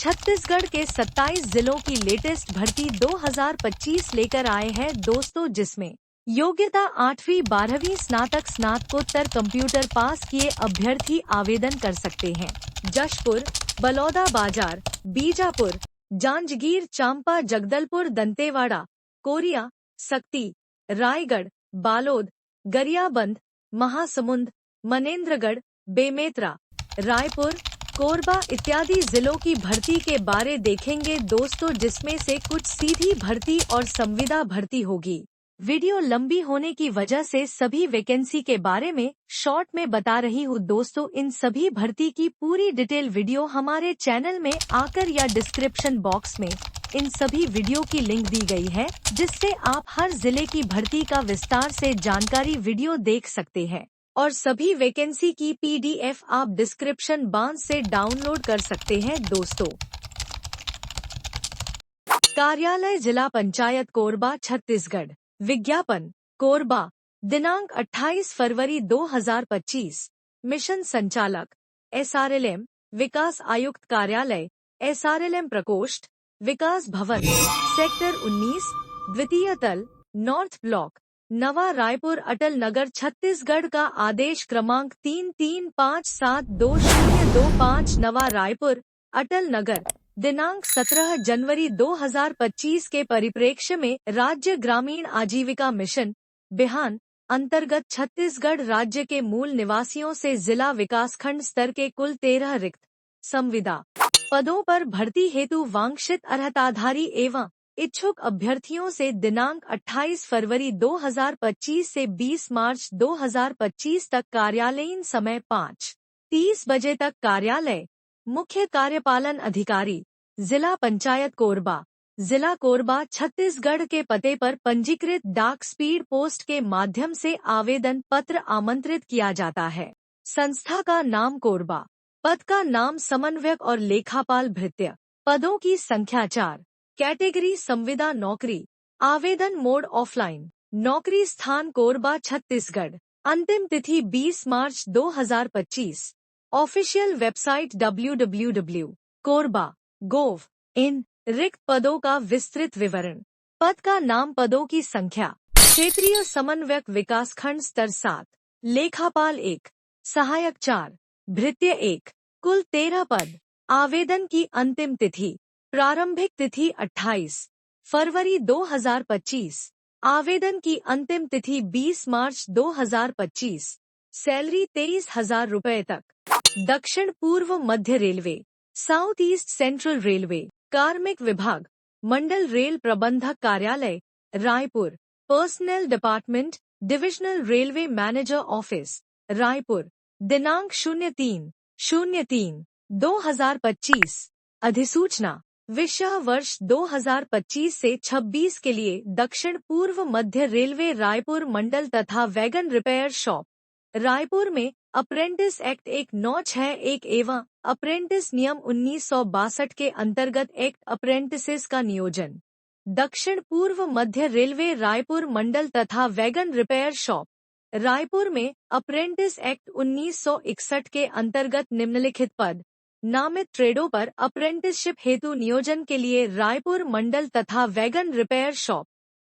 छत्तीसगढ़ के 27 जिलों की लेटेस्ट भर्ती 2025 लेकर आए हैं दोस्तों, जिसमें योग्यता 8वीं 12वीं स्नातकोत्तर कंप्यूटर पास किए अभ्यर्थी आवेदन कर सकते हैं। जशपुर, बलौदाबाजार, बीजापुर, जांजगीर चांपा, जगदलपुर, दंतेवाड़ा, कोरिया, सक्ती, रायगढ़, बालोद, गरियाबंद, महासमुंद, मनेंद्रगढ़, बेमेतरा, रायपुर, कोरबा इत्यादि जिलों की भर्ती के बारे देखेंगे दोस्तों, जिसमें से कुछ सीधी भर्ती और संविदा भर्ती होगी। वीडियो लंबी होने की वजह से सभी वैकेंसी के बारे में शॉर्ट में बता रही हूँ दोस्तों। इन सभी भर्ती की पूरी डिटेल वीडियो हमारे चैनल में आकर या डिस्क्रिप्शन बॉक्स में इन सभी वीडियो की लिंक दी गई है, जिससे आप हर जिले की भर्ती का विस्तार से जानकारी वीडियो देख सकते हैं और सभी वैकेंसी की PDF आप डिस्क्रिप्शन बॉक्स से डाउनलोड कर सकते हैं दोस्तों। कार्यालय जिला पंचायत कोरबा छत्तीसगढ़। विज्ञापन कोरबा, दिनांक 28 फरवरी 2025। मिशन संचालक SRLM, विकास आयुक्त कार्यालय, SRLM प्रकोष्ठ, विकास भवन, सेक्टर 19, द्वितीय तल, नॉर्थ ब्लॉक, नवा रायपुर, अटल नगर, छत्तीसगढ़ का आदेश क्रमांक 33572025, नवा रायपुर, अटल नगर, दिनांक 17 जनवरी 2025 के परिप्रेक्ष्य में राज्य ग्रामीण आजीविका मिशन बिहान अंतर्गत छत्तीसगढ़ राज्य के मूल निवासियों से जिला विकासखंड स्तर के कुल 13 रिक्त संविदा पदों पर भर्ती हेतु वांछित अर्हताधारी एवं इच्छुक अभ्यर्थियों से दिनांक 28 फरवरी 2025 से 20 मार्च 2025 तक कार्यालयीन समय 5:30 बजे तक कार्यालय, मुख्य कार्यपालन अधिकारी, जिला पंचायत कोरबा, जिला कोरबा छत्तीसगढ़ के पते पर पंजीकृत डाक स्पीड पोस्ट के माध्यम से आवेदन पत्र आमंत्रित किया जाता है। संस्था का नाम कोरबा, पद का नाम समन्वयक और लेखापाल भृत्य, पदों की संख्या 4, कैटेगरी संविदा नौकरी, आवेदन मोड ऑफलाइन, नौकरी स्थान कोरबा छत्तीसगढ़, अंतिम तिथि 20 मार्च 2025, ऑफिशियल वेबसाइट www.korba.gov.in, रिक्त पदों का विस्तृत विवरण, पद का नाम, पदों की संख्या, क्षेत्रीय समन्वयक विकासखंड स्तर 7, लेखापाल 1, सहायक 4, भृत्य 1, कुल 13 पद। आवेदन की अंतिम तिथि, प्रारंभिक तिथि 28 फरवरी 2025, आवेदन की अंतिम तिथि 20 मार्च 2025, सैलरी 23,000 रुपए तक। दक्षिण पूर्व मध्य railway, south east central railway, कार्मिक विभाग, मंडल रेल प्रबंधक कार्यालय, Raipur, personal department, divisional railway manager office, Raipur, दिनांक 03/03/2025। अधिसूचना, विषय वर्ष 2025 से 26 के लिए दक्षिण पूर्व मध्य रेलवे रायपुर मंडल तथा वैगन रिपेयर शॉप, रायपुर में अप्रेंटिस एक्ट 1961 एवं अप्रेंटिस नियम 1962 के अंतर्गत एक्ट अप्रेंटिसेस का नियोजन। दक्षिण पूर्व मध्य रेलवे रायपुर मंडल तथा वैगन रिपेयर शॉप, रायपुर में अप्रेंटिस एक्ट 1961 के अंतर्गत निम्नलिखित पद नामित ट्रेडों पर अप्रेंटिसशिप हेतु नियोजन के लिए रायपुर मंडल तथा वैगन रिपेयर शॉप,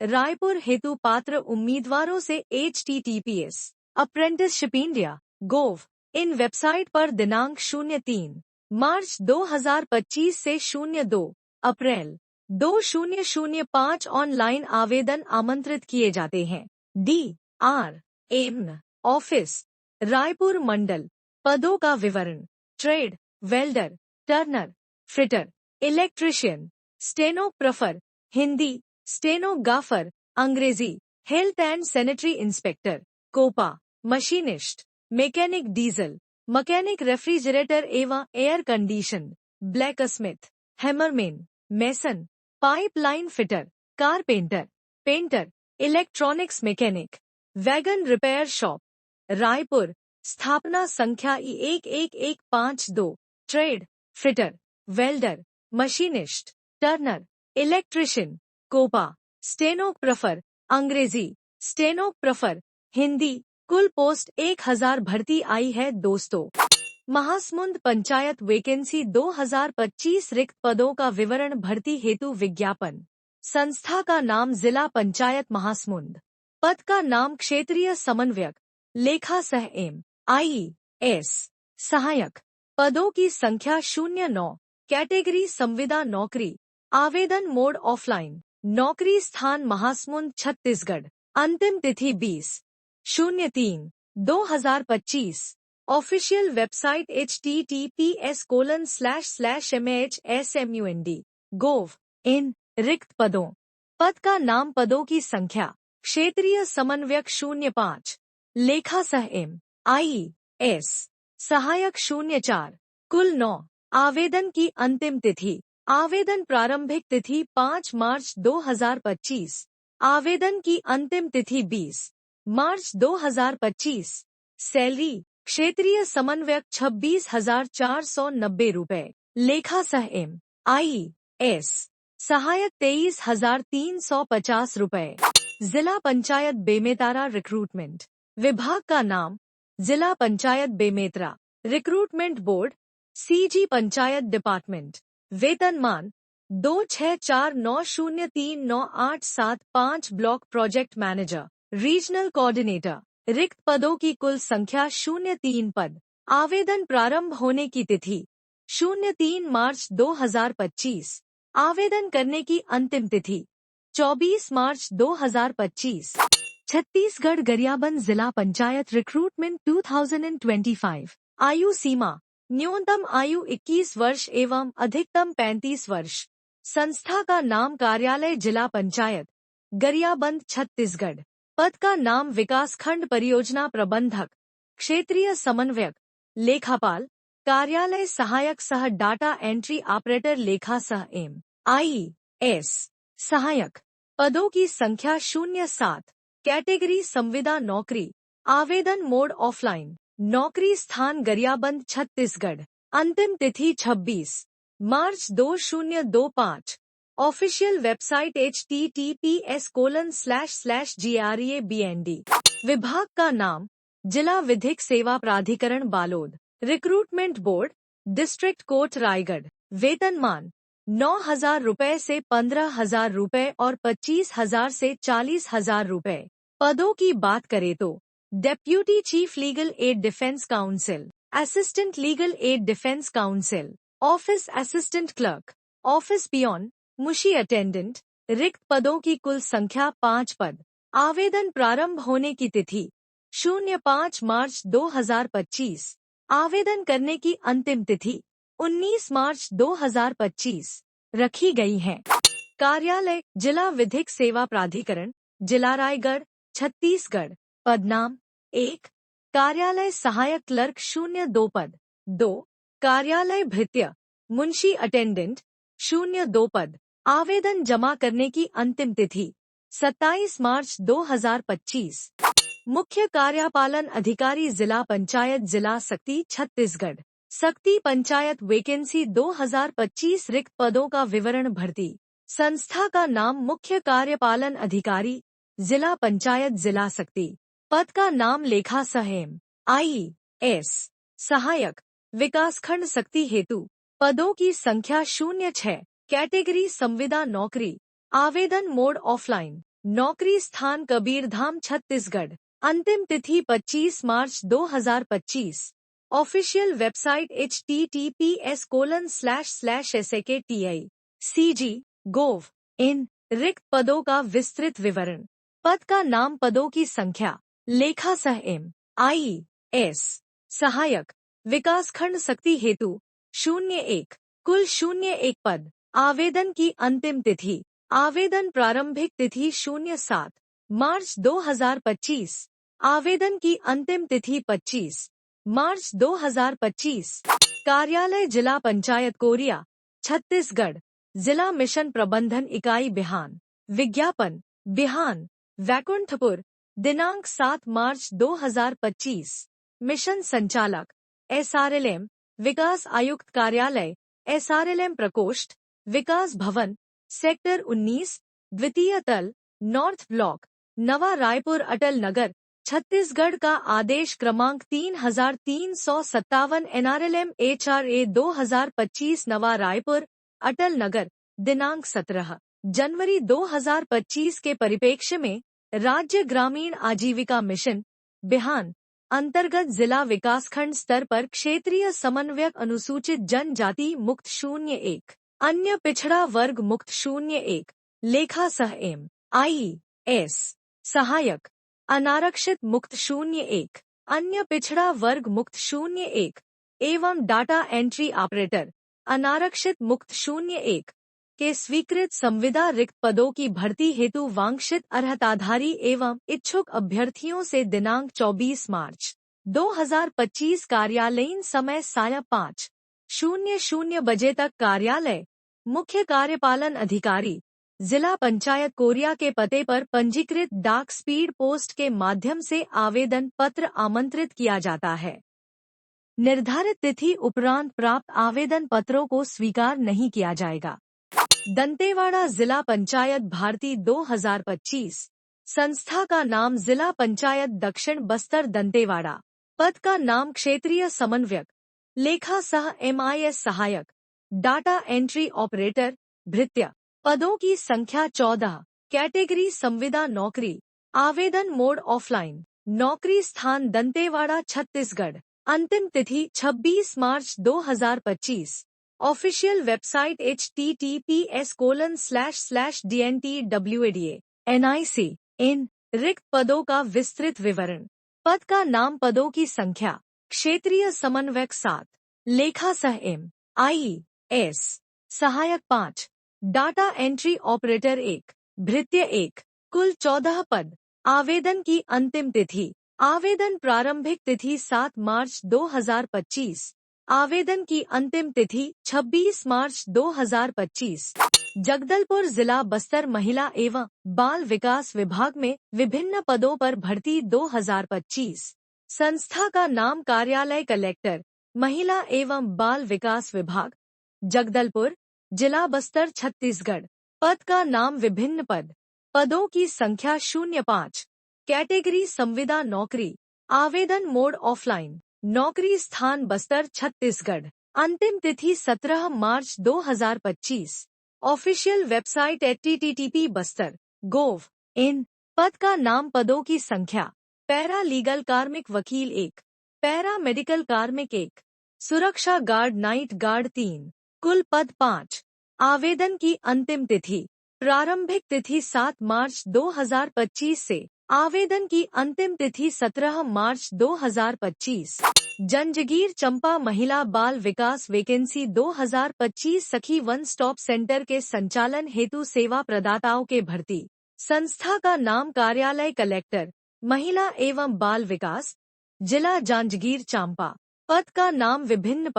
रायपुर हेतु पात्र उम्मीदवारों से https://apprenticeshipindia.gov.in वेबसाइट पर दिनांक 03 मार्च 2025 से 02 अप्रैल 2005 ऑनलाइन आवेदन आमंत्रित किए जाते हैं। DRM ऑफिस, रायपुर मंडल। पदों का विवरण, trade, welder, turner, fitter, electrician, stenographer Hindi, stenographer Angrezi, health and sanitary inspector, COPA, machinist, mechanic diesel, mechanic refrigerator एवं air condition, blacksmith, hammerman, mason, pipeline fitter, carpenter, painter, electronics mechanic, wagon repair shop, Raipur, स्थापना संख्या E11152, trade, fitter, welder, machinist, turner, electrician, COPA, stenographer Angrezi, stenographer Hindi. कुल post 1000 भर्ती आई है दोस्तों। Mahasamund panchayat vacancy 2025 रिक्त पदों का विवरण भर्ती हेतु विज्ञापन। संस्था का नाम जिला पंचायत महासमुंद। पद का नाम क्षेत्रीय समन्वयक, लेखा सह एम IES सहायक। पदों की संख्या 09। कैटेगरी संविदा नौकरी। आवेदन मोड ऑफलाइन। नौकरी स्थान महासमुंद छत्तीसगढ़। अंतिम तिथि 20/03/2025। Official website https://mahsmund.gov.in। रिक्त पदों। पद का नाम, पदों की संख्या। क्षेत्रीय समन्वयक 05। लेखा सह एम IES सहायक 04। कुल 9। आवेदन की अंतिम तिथि। आवेदन प्रारंभिक तिथि 5 मार्च 2025। आवेदन की अंतिम तिथि 20 मार्च 2025। सैलरी क्षेत्रीय समन्वयक 26,490 रुपए। लेखा सह एम IES सहायक 23,350 रुपए। जिला पंचायत बेमेतरा रिक्रूटमेंट। विभाग का नाम जिला panchayat Bemetara. Recruitment board CG panchayat department. वेतनमान 2649039875। Block project manager, regional coordinator. रिक्त पदों की कुल संख्या 03 पद। आवेदन प्रारंभ होने की तिथि 03 मार्च 2025। आवेदन करने की अंतिम तिथि 24 मार्च 2025। छत्तीसगढ़ गरियाबंद जिला पंचायत रिक्रूटमेंट 2025। आयु सीमा न्यूनतम आयु 21 वर्ष एवं अधिकतम 35 वर्ष। संस्था का नाम कार्यालय जिला पंचायत गरियाबंद छत्तीसगढ़। पद का नाम विकासखंड परियोजना प्रबंधक, क्षेत्रीय समन्वयक, लेखापाल, कार्यालय सहायक सह डाटा एंट्री ऑपरेटर। लेखा सह एम IES सहायक। पदों की संख्या 07। कैटेगरी संविदा नौकरी। आवेदन मोड ऑफलाइन। नौकरी स्थान गरियाबंद छत्तीसगढ़। अंतिम तिथि 26 मार्च 2025। Official website https://grabnd। विभाग का नाम जिला विधिक सेवा प्राधिकरण Balod. Recruitment board district court Raigarh. वेतनमान 9,000 रुपए से 15,000 रुपए और 25,000 से 40,000 रुपए। पदों की बात करें तो deputy chief legal aid defence counsel, assistant legal aid defence counsel, office assistant clerk, office peon, मुशी अटेंडेंट। रिक्त पदों की कुल संख्या 5 पद। आवेदन प्रारंभ होने की तिथि 05 मार्च 2025। आवेदन करने की अंतिम तिथि 19 मार्च 2025 रखी गई है। कार्यालय जिला विधिक सेवा प्राधिकरण, जिला रायगढ़ छत्तीसगढ़। पद नाम 1। कार्यालय सहायक क्लर्क 02 पद। 2। कार्यालय भृत्य मुंशी अटेंडेंट 02 पद। आवेदन जमा करने की अंतिम तिथि 27 मार्च 2025। मुख्य कार्यपालन अधिकारी जिला पंचायत जिला सक्ती छत्तीसगढ़। सक्ती पंचायत वैकेंसी 2025 रिक्त पदों का विवरण भर्ती। संस्था का नाम मुख्य कार्यपालन अधिकारी जिला पंचायत जिला सक्ती। पद का नाम लेखा सह एम IES सहायक, विकासखंड सक्ती हेतु। पदों की संख्या 06। कैटेगरी संविदा नौकरी। आवेदन मोड ऑफलाइन। नौकरी स्थान कबीरधाम छत्तीसगढ़। अंतिम तिथि 25 मार्च 2025। Official website https://sakti.cg.gov.in। रिक्त पदों का विस्तृत विवरण। पद का नाम, पदों की संख्या। लेखा सह एम IES सहायक, विकासखंड सक्ती हेतु 01। कुल 01 पद। आवेदन की अंतिम तिथि। आवेदन प्रारंभिक तिथि 07 मार्च 2025। आवेदन की अंतिम तिथि 25 मार्च 2025। कार्यालय जिला पंचायत कोरिया छत्तीसगढ़। जिला मिशन प्रबंधन इकाई बिहान। विज्ञापन बिहान वैकुंठपुर। दिनांक 7 मार्च 2025। मिशन संचालक SRLM विकास आयुक्त कार्यालय SRLM प्रकोष्ठ विकास भवन सेक्टर 19 द्वितीय तल नॉर्थ ब्लॉक नवा रायपुर अटल नगर छत्तीसगढ़ का आदेश क्रमांक 3357 NRLM HRA 2025 नवा रायपुर अटल नगर दिनांक 17 जनवरी 2025 के परिप्रेक्ष्य में राज्य ग्रामीण आजीविका मिशन बिहान अंतर्गत जिला विकासखंड स्तर पर क्षेत्रीय समन्वयक अनुसूचित जनजाति मुक्त 01 अन्य पिछड़ा वर्ग मुक्त 01 लेखा सह MIS सहायक अनारक्षित मुक्त 01 अन्य पिछड़ा वर्ग मुक्त 01 एवं डाटा एंट्री ऑपरेटर अनारक्षित मुक्त 01 के स्वीकृत संविदा रिक्त पदों की भर्ती हेतु वांछित अर्हताधारी एवं इच्छुक अभ्यर्थियों से दिनांक 24 मार्च 2025 कार्यालयीन समय सायं 5:00 बजे तक कार्यालय मुख्य कार्यपालन अधिकारी जिला पंचायत कोरिया के पते पर पंजीकृत डाक स्पीड पोस्ट के माध्यम से आवेदन पत्र आमंत्रित किया जाता है। निर्धारित तिथि उपरांत प्राप्त आवेदन पत्रों को स्वीकार नहीं किया जाएगा। दंतेवाड़ा जिला पंचायत भारती 2025 संस्था का नाम जिला पंचायत दक्षिण बस्तर दंतेवाड़ा पद का नाम क्षेत्रीय समन्वयक लेखा सह MIS सहायक डाटा एंट्री ऑपरेटर भृत्य पदों की संख्या 14 कैटेगरी संविदा नौकरी आवेदन मोड ऑफलाइन नौकरी स्थान दंतेवाड़ा छत्तीसगढ़ अंतिम तिथि 26 मार्च 2025 ऑफिशियल वेबसाइट https://dntwada.nic इन रिक्त पदों का विस्तृत विवरण पद का नाम पदों की संख्या क्षेत्रीय समन्वयक 7 लेखा सह MIS सहायक 5 डाटा एंट्री ऑपरेटर 1 भृत्य 1 कुल 14 पद आवेदन की अंतिम तिथि आवेदन प्रारंभिक तिथि 7 मार्च 2025 आवेदन की अंतिम तिथि 26 मार्च 2025 जगदलपुर जिला बस्तर महिला एवं बाल विकास विभाग में विभिन्न पदों पर भर्ती 2025 संस्था का नाम कार्यालय कलेक्टर महिला एवं बाल विकास विभाग जगदलपुर जिला बस्तर छत्तीसगढ़ पद का नाम विभिन्न पदों की संख्या 05 कैटेगरी संविदा नौकरी आवेदन मोड ऑफलाइन नौकरी स्थान बस्तर छत्तीसगढ़ अंतिम तिथि 17 मार्च 2025 ऑफिशियल वेबसाइट http://bastar.gov.in पद का नाम पदों की संख्या पैरा लीगल कार्मिक वकील 1 पैरा मेडिकल कार्मिक 1 सुरक्षा गार्ड नाइट गार्ड 3 कुल पद 5 आवेदन की अंतिम तिथि प्रारंभिक तिथि 7 मार्च 2025 से आवेदन की अंतिम तिथि 17 मार्च 2025 जंजगीर चंपा महिला बाल विकास वैकेंसी 2025 सखी वन स्टॉप सेंटर के संचालन हेतु सेवा प्रदाताओं के भर्ती संस्था का नाम कार्यालय कलेक्टर महिला एवं बाल विकास जिला जांजगीर चांपा पद का नाम विभिन्न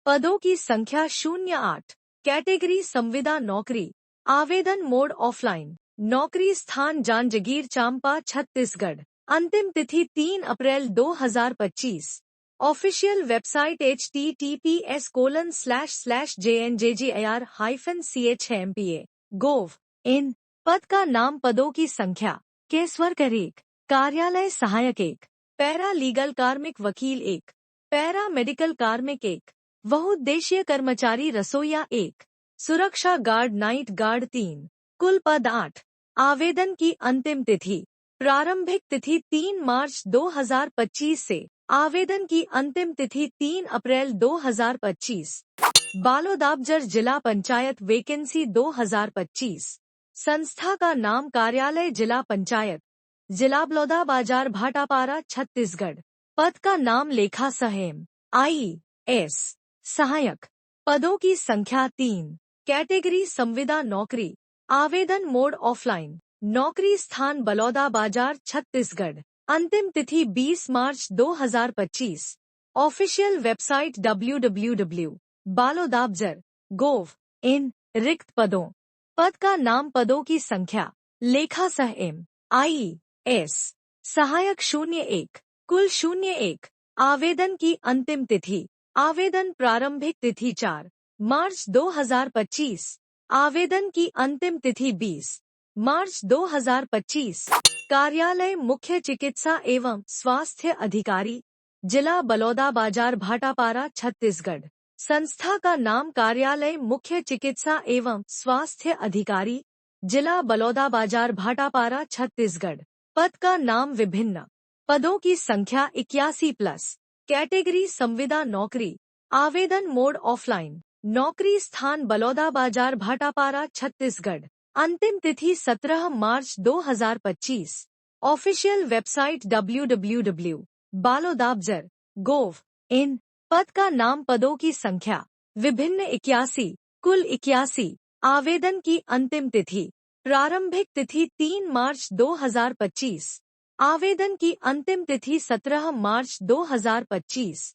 पदों की संख्या 08 कैटेगरी संविदा नौकरी आवेदन मोड ऑफलाइन नौकरी स्थान जांजगीर चांपा छत्तीसगढ़ अंतिम तिथि 3 अप्रैल 2025 ऑफिशियल वेबसाइट https://jnjgir-chmpa.gov.in पद का नाम पदों की संख्या केसवर कर 1 कार्यालय सहायक 1 पैरा लीगल कार्मिक वकील 1 पैरा मेडिकल कार्मिक 1 बहुउद्देशीय कर्मचारी रसोईया 1 सुरक्षा गार्ड नाइट गार्ड 3 कुल पद 8 आवेदन की अंतिम तिथि प्रारंभिक तिथि 3 मार्च 2025 से आवेदन की अंतिम तिथि 3 अप्रैल 2025 बालोदाबजर जिला पंचायत वैकेंसी 2025 संस्था का नाम कार्यालय जिला पंचायत जिला बलौदाबाजार भाटापारा छत्तीसगढ़ पद का नाम लेखा सह MIS सहायक पदों की संख्या 3 कैटेगरी संविदा नौकरी आवेदन मोड ऑफलाइन नौकरी स्थान बलौदाबाजार छत्तीसगढ़ अंतिम तिथि 20 मार्च 2025 ऑफिशियल वेबसाइट www.balodabjar.gov.in रिक्त पद का नाम पदों की संख्या लेखा सह MIS सहायक 01 कुल 01 आवेदन की अंतिम तिथि आवेदन प्रारंभिक तिथि 4 मार्च 2025 आवेदन की अंतिम तिथि 20 मार्च 2025 कार्यालय मुख्य चिकित्सा एवं स्वास्थ्य अधिकारी, जिला बलौदाबाजार भाटापारा छत्तीसगढ़। संस्था का नाम कार्यालय मुख्य चिकित्सा एवं स्वास्थ्य अधिकारी, जिला बलौदाबाजार भाटापारा छत्तीसगढ़। पद का नाम विभिन्न। पदों की संख्या 81+। कैटेगरी संविदा नौकरी। आवेदन मोड ऑफलाइन। नौकरी स्थान बलौदाबाजार भाटापारा छत्तीसगढ़। अंतिम तिथि 17 मार्च 2025। Official website www.balodabzar.gov.in। पद का नाम, पदों की संख्या विभिन्न 81, कुल 81। आवेदन की अंतिम तिथि, प्रारंभिक तिथि 3 मार्च 2025। आवेदन की अंतिम तिथि 17 मार्च 2025।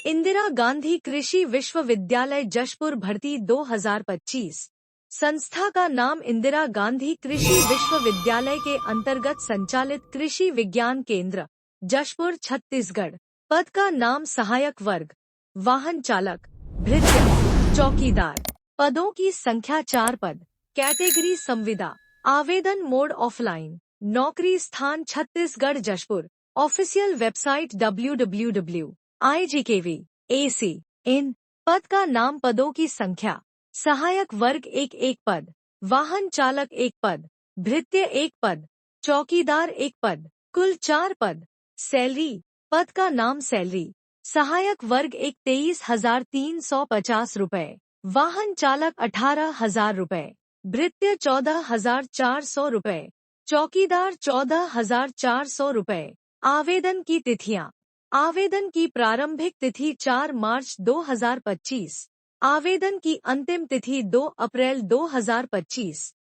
इंदिरा गांधी कृषि विश्वविद्यालय जशपुर भर्ती 2025। संस्था का नाम इंदिरा गांधी कृषि विश्वविद्यालय के अंतर्गत संचालित कृषि विज्ञान केंद्र, जशपुर छत्तीसगढ़। पद का नाम सहायक वर्ग, वाहन चालक, भृत्य, चौकीदार। पदों की संख्या 4 पद। कैटेगरी संविदा। आवेदन मोड ऑफलाइन। नौकरी स्थान Chhattisgarh Jashpur. Official website www.igkv.ac.in। पद का नाम, पदों की संख्या सहायक वर्ग 1 पद, वाहन चालक 1 पद, भृत्य 1 पद, चौकीदार 1 पद, कुल 4 पद। सैलरी। पद का नाम सैलरी। सहायक वर्ग 23,350 रुपए, वाहन चालक 18,000 रुपए, भृत्य 14,400 रुपए, चौकीदार 14,400 रुपए। आवेदन की तिथियां। आवेदन की प्रारंभिक तिथि 4 मार्च 2025। आवेदन की अंतिम तिथि 2 अप्रैल 2025।